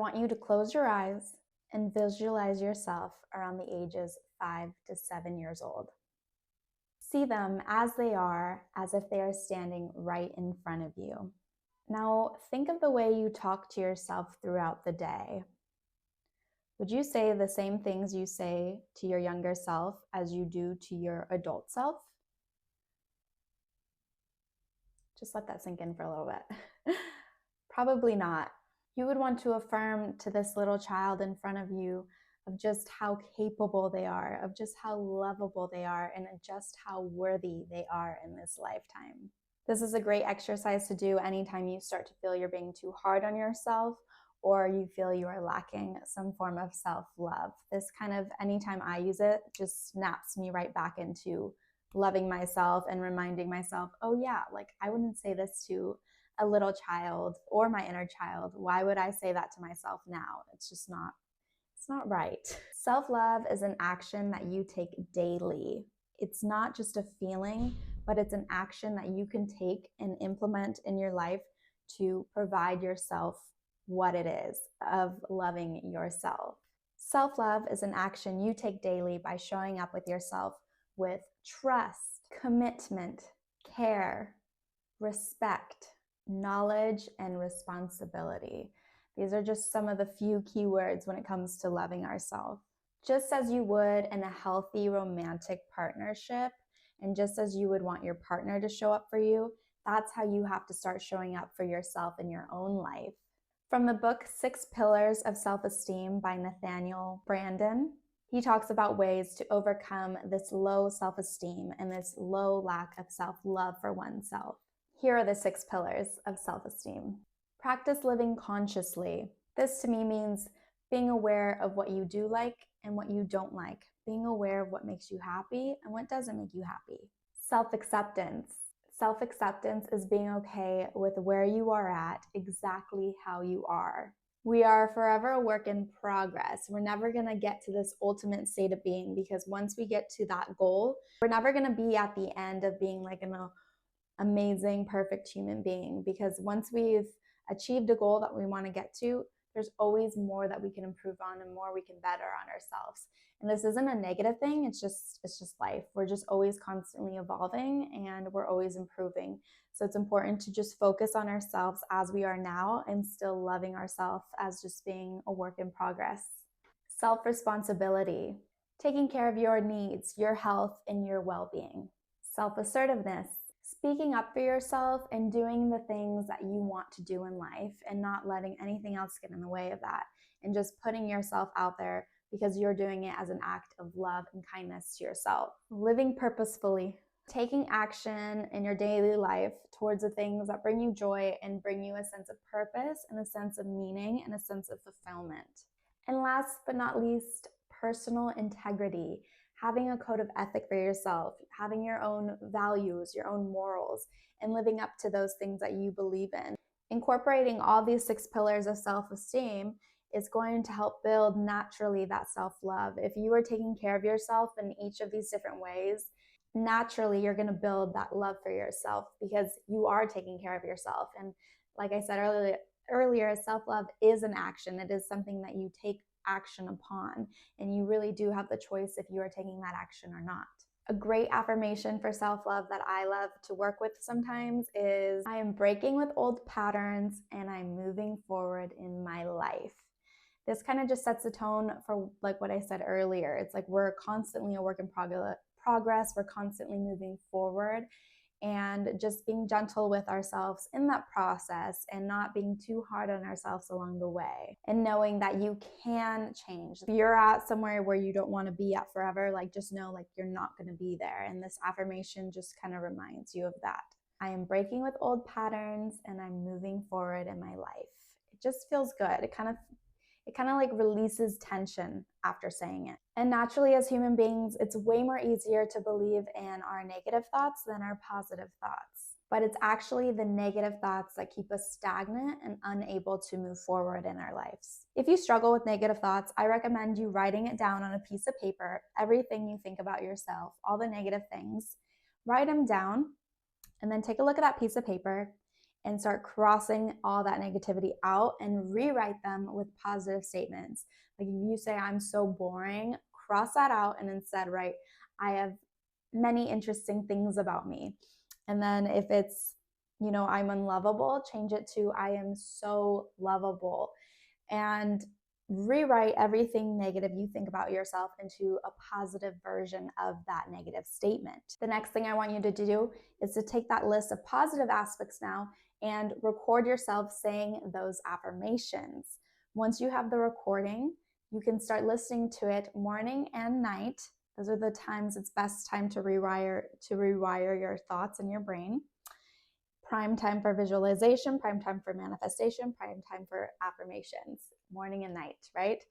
want you to close your eyes and visualize yourself around the ages 5 to 7 years old. See them as they are, as if they are standing right in front of you. Now, think of the way you talk to yourself throughout the day. Would you say the same things you say to your younger self as you do to your adult self? Just let that sink in for a little bit. Probably not. You would want to affirm to this little child in front of you of just how capable they are, of just how lovable they are, and just how worthy they are in this lifetime. This is a great exercise to do anytime you start to feel you're being too hard on yourself or you feel you are lacking some form of self-love. This kind of, anytime I use it, just snaps me right back into loving myself and reminding myself, oh yeah, like I wouldn't say this to a little child or my inner child. Why would I say that to myself now? It's just not, it's not right. Self-love is an action that you take daily. It's not just a feeling, but it's an action that you can take and implement in your life to provide yourself what it is of loving yourself. Self-love is an action you take daily by showing up with yourself with trust, commitment, care, respect, knowledge, and responsibility. These are just some of the few keywords when it comes to loving ourselves. Just as you would in a healthy romantic partnership, and just as you would want your partner to show up for you, that's how you have to start showing up for yourself in your own life. From the book 6 Pillars of Self-Esteem by Nathaniel Branden, he talks about ways to overcome this low self-esteem and this low lack of self-love for oneself. Here are the 6 pillars of self-esteem. Practice living consciously. This to me means being aware of what you do like and what you don't like, being aware of what makes you happy and what doesn't make you happy. Self-acceptance. Self-acceptance is being okay with where you are at, exactly how you are. We are forever a work in progress. We're never going to get to this ultimate state of being, because once we get to that goal, we're never going to be at the end of being like an amazing, perfect human being, because once we've achieved a goal that we want to get to, there's always more that we can improve on and more we can better on ourselves. And this isn't a negative thing, it's just life. We're just always constantly evolving and we're always improving. So it's important to just focus on ourselves as we are now and still loving ourselves as just being a work in progress. Self-responsibility, taking care of your needs, your health, and your well-being. Self-assertiveness, speaking up for yourself and doing the things that you want to do in life and not letting anything else get in the way of that, and just putting yourself out there because you're doing it as an act of love and kindness to yourself. Living purposefully, taking action in your daily life towards the things that bring you joy and bring you a sense of purpose and a sense of meaning and a sense of fulfillment. And last but not least, personal integrity. Having a code of ethic for yourself, having your own values, your own morals, and living up to those things that you believe in. Incorporating all these 6 pillars of self-esteem is going to help build naturally that self-love. If you are taking care of yourself in each of these different ways, naturally you're going to build that love for yourself because you are taking care of yourself. And like I said earlier, self-love is an action. It is something that you take action upon, and you really do have the choice if you are taking that action or not. A great affirmation for self-love that I love to work with sometimes is, I am breaking with old patterns and I'm moving forward in my life. This kind of just sets the tone for like what I said earlier. It's like we're constantly a work in progress. We're constantly moving forward, and just being gentle with ourselves in that process and not being too hard on ourselves along the way, and knowing that you can change. If you're at somewhere where you don't want to be at forever, like just know like you're not going to be there, and this affirmation just kind of reminds you of that. I am breaking with old patterns and I'm moving forward in my life. It just feels good. It kind of like releases tension after saying it. And naturally, as human beings, it's way more easier to believe in our negative thoughts than our positive thoughts. But it's actually the negative thoughts that keep us stagnant and unable to move forward in our lives. If you struggle with negative thoughts, I recommend you writing it down on a piece of paper, everything you think about yourself, all the negative things. Write them down, and then take a look at that piece of paper and start crossing all that negativity out and rewrite them with positive statements. Like if you say, I'm so boring, cross that out and instead write, I have many interesting things about me. And then if it's, I'm unlovable, change it to I am so lovable. And rewrite everything negative you think about yourself into a positive version of that negative statement. The next thing I want you to do is to take that list of positive aspects now and record yourself saying those affirmations. Once you have the recording, you can start listening to it morning and night. Those are the times it's best time to rewire your thoughts in your brain. Prime time for visualization, prime time for manifestation, prime time for affirmations, morning and night, right?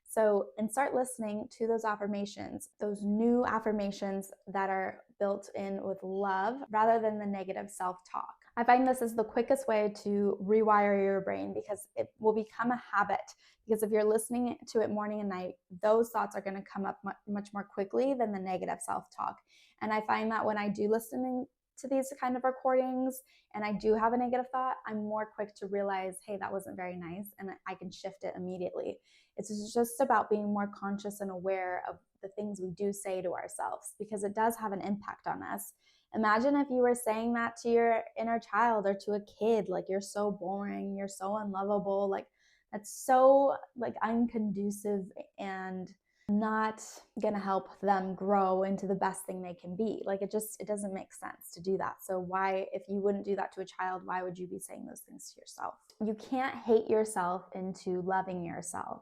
So, and start listening to those affirmations, those new affirmations that are built in with love rather than the negative self-talk. I find this is the quickest way to rewire your brain because it will become a habit. Because if you're listening to it morning and night, those thoughts are going to come up much more quickly than the negative self-talk. And I find that when I do listening to these kind of recordings and I do have a negative thought, I'm more quick to realize, hey, that wasn't very nice, and I can shift it immediately. It's just about being more conscious and aware of the things we do say to ourselves because it does have an impact on us. Imagine if you were saying that to your inner child or to a kid, like you're so boring, you're so unlovable, like that's so like unconducive and not going to help them grow into the best thing they can be. Like it doesn't make sense to do that. So why, if you wouldn't do that to a child, why would you be saying those things to yourself? You can't hate yourself into loving yourself.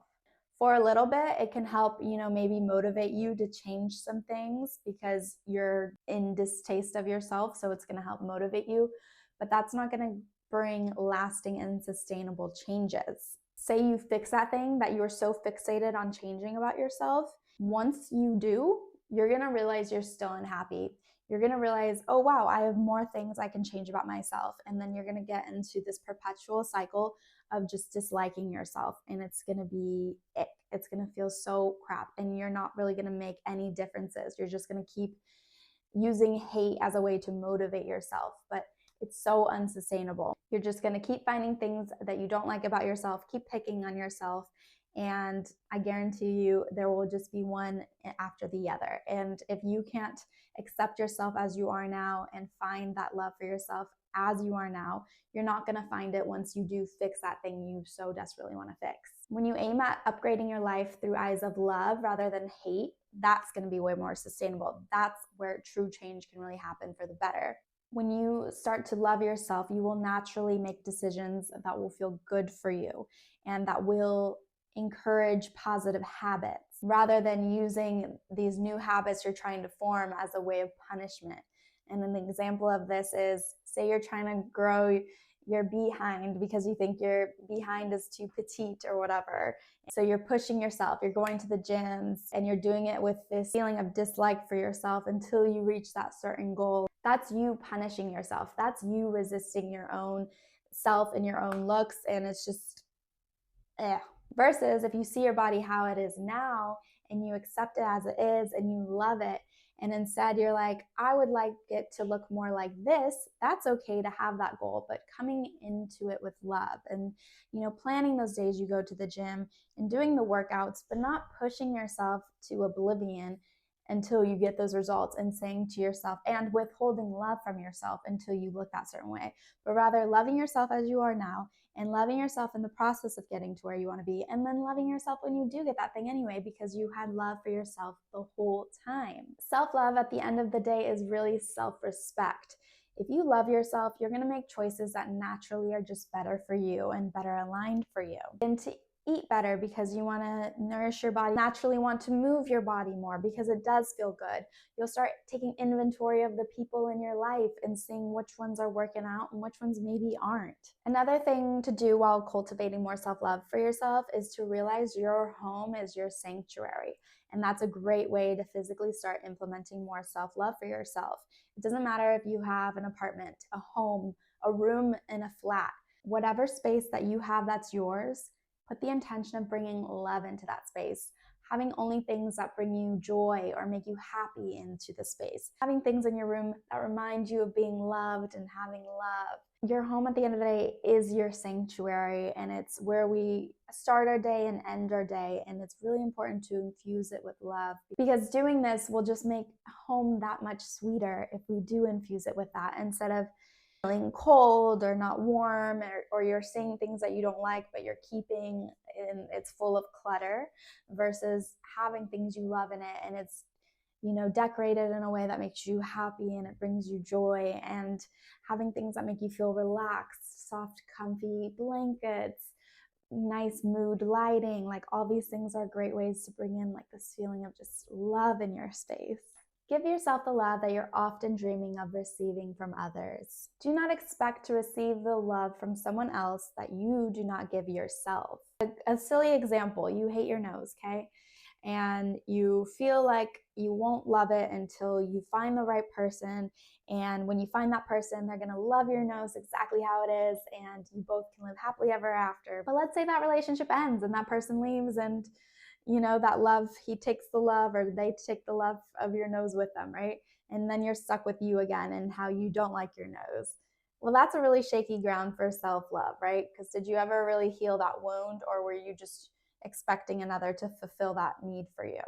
For a little bit, it can help, maybe motivate you to change some things because you're in distaste of yourself. So it's going to help motivate you, but that's not going to bring lasting and sustainable changes. Say you fix that thing that you were so fixated on changing about yourself. Once you do, you're going to realize you're still unhappy. You're going to realize, oh, wow, I have more things I can change about myself. And then you're going to get into this perpetual cycle of just disliking yourself. And it's going to be ick. It's going to feel so crap. And you're not really going to make any differences. You're just going to keep using hate as a way to motivate yourself. But it's so unsustainable. You're just going to keep finding things that you don't like about yourself, keep picking on yourself, and I guarantee you there will just be one after the other. And if you can't accept yourself as you are now and find that love for yourself as you are now, you're not going to find it once you do fix that thing you so desperately want to fix. When you aim at upgrading your life through eyes of love rather than hate, that's going to be way more sustainable. That's where true change can really happen for the better. When you start to love yourself, you will naturally make decisions that will feel good for you and that will encourage positive habits rather than using these new habits you're trying to form as a way of punishment. And an example of this is, say you're trying to grow your behind because you think your behind is too petite or whatever. So you're pushing yourself, you're going to the gyms and you're doing it with this feeling of dislike for yourself until you reach that certain goal. That's you punishing yourself. That's you resisting your own self and your own looks. And it's just, versus if you see your body how it is now and you accept it as it is and you love it, and instead you're like, I would like it to look more like this, that's okay to have that goal, but coming into it with love and, planning those days you go to the gym and doing the workouts, but not pushing yourself to oblivion until you get those results and saying to yourself and withholding love from yourself until you look that certain way, but rather loving yourself as you are now and loving yourself in the process of getting to where you want to be, and then loving yourself when you do get that thing anyway, because you had love for yourself the whole time. Self-love at the end of the day is really self-respect. If you love yourself, you're going to make choices that naturally are just better for you and better aligned for you. And to eat better because you want to nourish your body, naturally want to move your body more because it does feel good. You'll start taking inventory of the people in your life and seeing which ones are working out and which ones maybe aren't. Another thing to do while cultivating more self-love for yourself is to realize your home is your sanctuary. And that's a great way to physically start implementing more self-love for yourself. It doesn't matter if you have an apartment, a home, a room in a flat, whatever space that you have that's yours, put the intention of bringing love into that space. Having only things that bring you joy or make you happy into the space. Having things in your room that remind you of being loved and having love. Your home at the end of the day is your sanctuary, and it's where we start our day and end our day. And it's really important to infuse it with love, because doing this will just make home that much sweeter if we do infuse it with that, instead of feeling cold or not warm, or you're seeing things that you don't like but you're keeping and it's full of clutter, versus having things you love in it, and it's decorated in a way that makes you happy and it brings you joy, and having things that make you feel relaxed, soft, comfy blankets, nice mood lighting. Like, all these things are great ways to bring in like this feeling of just love in your space. Give yourself the love that you're often dreaming of receiving from others. Do not expect to receive the love from someone else that you do not give yourself. A silly example: you hate your nose, okay? And you feel like you won't love it until you find the right person. And when you find that person, they're going to love your nose exactly how it is, and you both can live happily ever after. But let's say that relationship ends and that person leaves, and that love, he takes the love, or they take the love of your nose with them, right? And then you're stuck with you again and how you don't like your nose. Well, that's a really shaky ground for self-love, right? Because did you ever really heal that wound, or were you just expecting another to fulfill that need for you?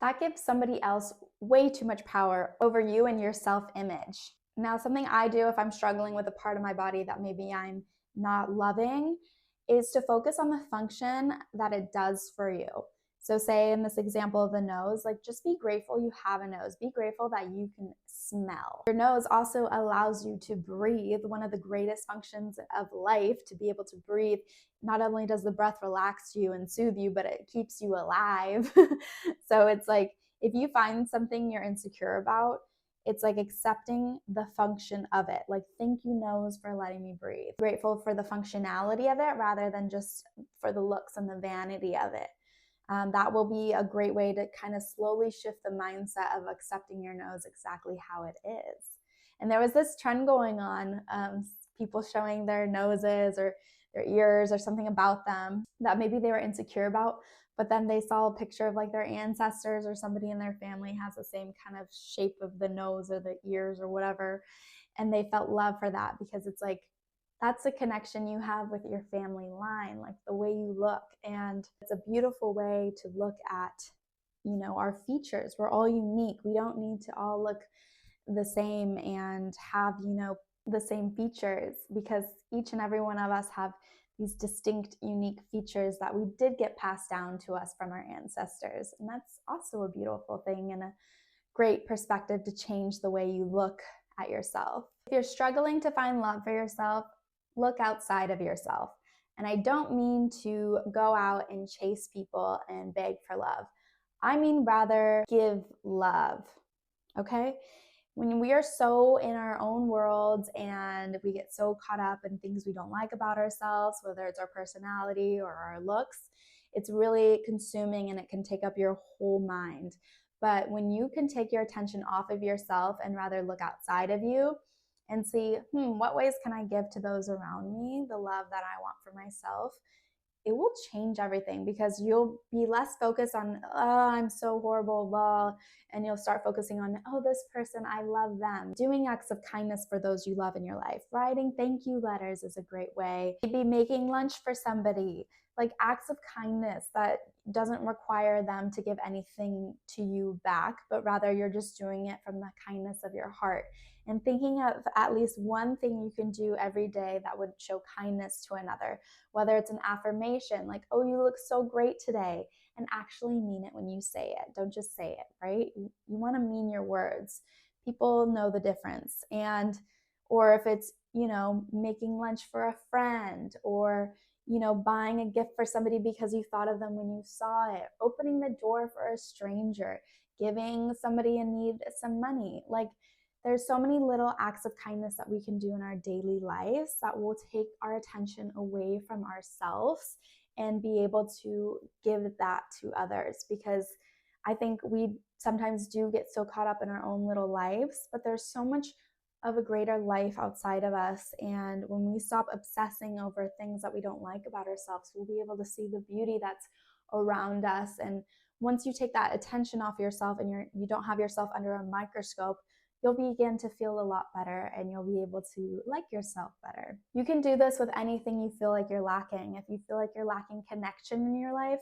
That gives somebody else way too much power over you and your self-image. Now, something I do if I'm struggling with a part of my body that maybe I'm not loving is to focus on the function that it does for you. So say in this example of the nose, like, just be grateful you have a nose. Be grateful that you can smell. Your nose also allows you to breathe, one of the greatest functions of life, to be able to breathe. Not only does the breath relax you and soothe you, but it keeps you alive. So it's like, if you find something you're insecure about, it's like accepting the function of it. Like, thank you, nose, for letting me breathe. Grateful for the functionality of it rather than just for the looks and the vanity of it. That will be a great way to kind of slowly shift the mindset of accepting your nose exactly how it is. And there was this trend going on, people showing their noses or their ears or something about them that maybe they were insecure about, but then they saw a picture of like their ancestors or somebody in their family has the same kind of shape of the nose or the ears or whatever, and they felt love for that, because it's like, that's a connection you have with your family line, like the way you look. And it's a beautiful way to look at, our features. We're all unique. We don't need to all look the same and have, the same features, because each and every one of us have these distinct, unique features that we did get passed down to us from our ancestors. And that's also a beautiful thing and a great perspective to change the way you look at yourself. If you're struggling to find love for yourself, look outside of yourself. And I don't mean to go out and chase people and beg for love. I mean rather give love, okay? When we are so in our own worlds and we get so caught up in things we don't like about ourselves, whether it's our personality or our looks, it's really consuming and it can take up your whole mind. But when you can take your attention off of yourself and rather look outside of you and see, what ways can I give to those around me the love that I want for myself? It will change everything, because you'll be less focused on, oh, I'm so horrible, blah, and you'll start focusing on, oh, this person, I love them. Doing acts of kindness for those you love in your life. Writing thank you letters is a great way. Maybe making lunch for somebody. Like, acts of kindness that doesn't require them to give anything to you back, but rather you're just doing it from the kindness of your heart. And thinking of at least one thing you can do every day that would show kindness to another, whether it's an affirmation like, oh, you look so great today, and actually mean it when you say it. Don't just say it, right? You want to mean your words. People know the difference. And, or if it's, making lunch for a friend, or, buying a gift for somebody because you thought of them when you saw it, opening the door for a stranger, giving somebody in need some money. Like, there's so many little acts of kindness that we can do in our daily lives that will take our attention away from ourselves and be able to give that to others. Because I think we sometimes do get so caught up in our own little lives, but there's so much of a greater life outside of us. And when we stop obsessing over things that we don't like about ourselves, we'll be able to see the beauty that's around us. And once you take that attention off yourself and you don't have yourself under a microscope, you'll begin to feel a lot better and you'll be able to like yourself better. You can do this with anything you feel like you're lacking. If you feel like you're lacking connection in your life,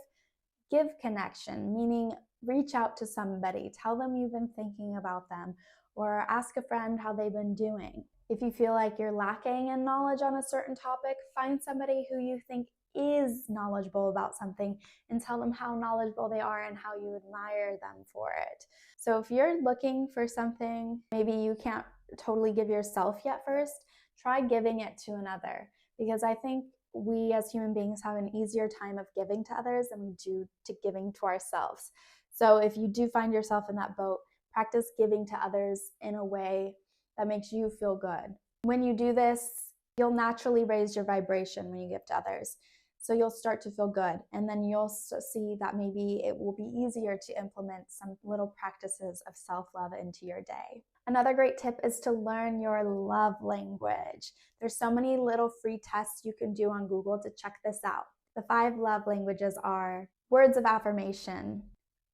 give connection, meaning reach out to somebody, tell them you've been thinking about them, or ask a friend how they've been doing. If you feel like you're lacking in knowledge on a certain topic, find somebody who you think is knowledgeable about something and tell them how knowledgeable they are and how you admire them for it. So if you're looking for something, maybe you can't totally give yourself yet first, try giving it to another, because I think we as human beings have an easier time of giving to others than we do to giving to ourselves. So if you do find yourself in that boat, practice giving to others in a way that makes you feel good. When you do this, you'll naturally raise your vibration when you give to others. So you'll start to feel good. And then you'll see that maybe it will be easier to implement some little practices of self-love into your day. Another great tip is to learn your love language. There's so many little free tests you can do on Google to check this out. The 5 love languages are words of affirmation,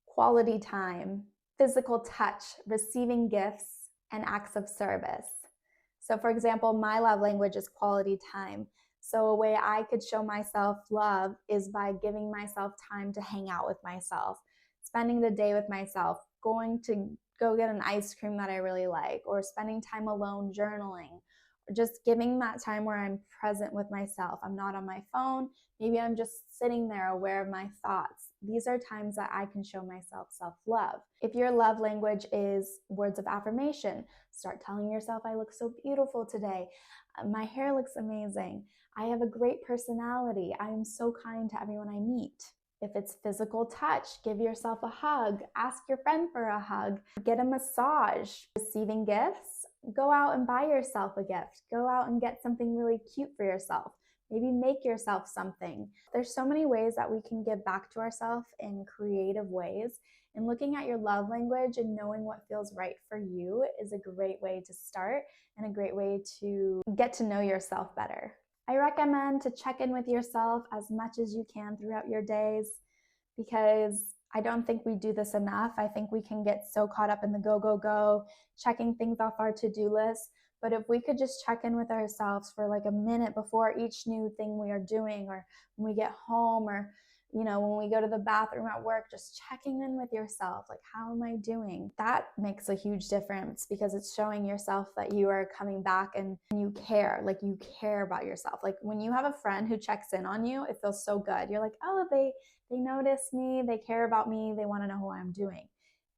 quality time, physical touch, receiving gifts, and acts of service. So for example, my love language is quality time. So a way I could show myself love is by giving myself time to hang out with myself, spending the day with myself, going to go get an ice cream that I really like, or spending time alone journaling, or just giving that time where I'm present with myself. I'm not on my phone. Maybe I'm just sitting there aware of my thoughts. These are times that I can show myself self-love. If your love language is words of affirmation, start telling yourself, I look so beautiful today. My hair looks amazing. I have a great personality. I am so kind to everyone I meet. If it's physical touch, give yourself a hug. Ask your friend for a hug. Get a massage. Receiving gifts, go out and buy yourself a gift. Go out and get something really cute for yourself. Maybe make yourself something. There's so many ways that we can give back to ourselves in creative ways. And looking at your love language and knowing what feels right for you is a great way to start and a great way to get to know yourself better. I recommend to check in with yourself as much as you can throughout your days, because I don't think we do this enough. I think we can get so caught up in the go, go, go, checking things off our to-do list. But if we could just check in with ourselves for like a minute before each new thing we are doing, or when we get home, or when we go to the bathroom at work, just checking in with yourself, like, how am I doing? That makes a huge difference, because it's showing yourself that you are coming back and you care, like you care about yourself. Like when you have a friend who checks in on you, it feels so good. You're like, oh, they notice me, they care about me, they want to know how I'm doing.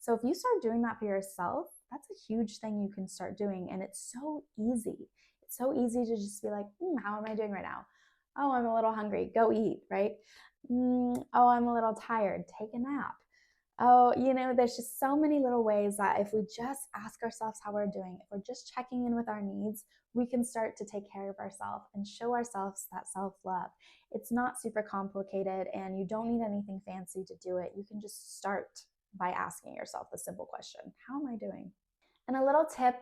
So if you start doing that for yourself, that's a huge thing you can start doing. And it's so easy. It's so easy to just be like, how am I doing right now? Oh, I'm a little hungry. Go eat, right? Oh, I'm a little tired. Take a nap. Oh, there's just so many little ways that if we just ask ourselves how we're doing, if we're just checking in with our needs, we can start to take care of ourselves and show ourselves that self-love. It's not super complicated, and you don't need anything fancy to do it. You can just start by asking yourself the simple question, how am I doing? And a little tip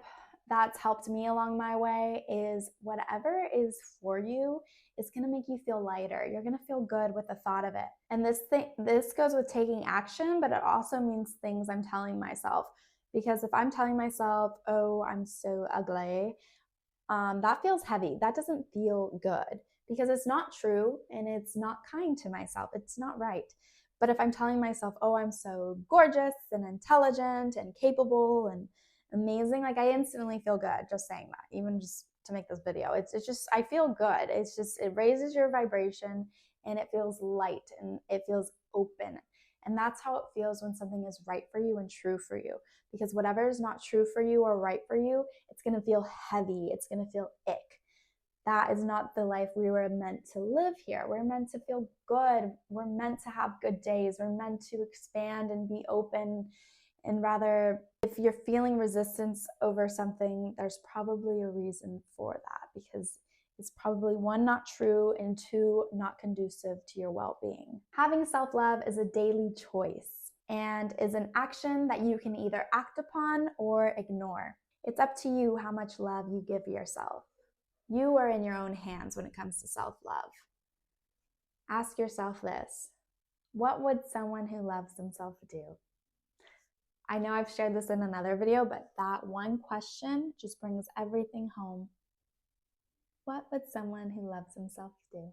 that's helped me along my way is whatever is for you is going to make you feel lighter. You're going to feel good with the thought of it. And this goes with taking action, but it also means things I'm telling myself. Because if I'm telling myself, oh, I'm so ugly, that feels heavy. That doesn't feel good, because it's not true and it's not kind to myself. It's not right. But if I'm telling myself, oh, I'm so gorgeous and intelligent and capable and amazing, like I instantly feel good just saying that, even just to make this video. It's just, I feel good. It's just, it raises your vibration and it feels light and it feels open. And that's how it feels when something is right for you and true for you. Because whatever is not true for you or right for you, it's going to feel heavy. It's going to feel ick. That is not the life we were meant to live here. We're meant to feel good. We're meant to have good days. We're meant to expand and be open. And rather, if you're feeling resistance over something, there's probably a reason for that, because it's probably one, not true, and two, not conducive to your well-being. Having self-love is a daily choice and is an action that you can either act upon or ignore. It's up to you how much love you give yourself. You are in your own hands when it comes to self-love. Ask yourself this: what would someone who loves themselves do? I know I've shared this in another video, but that one question just brings everything home. What would someone who loves himself do?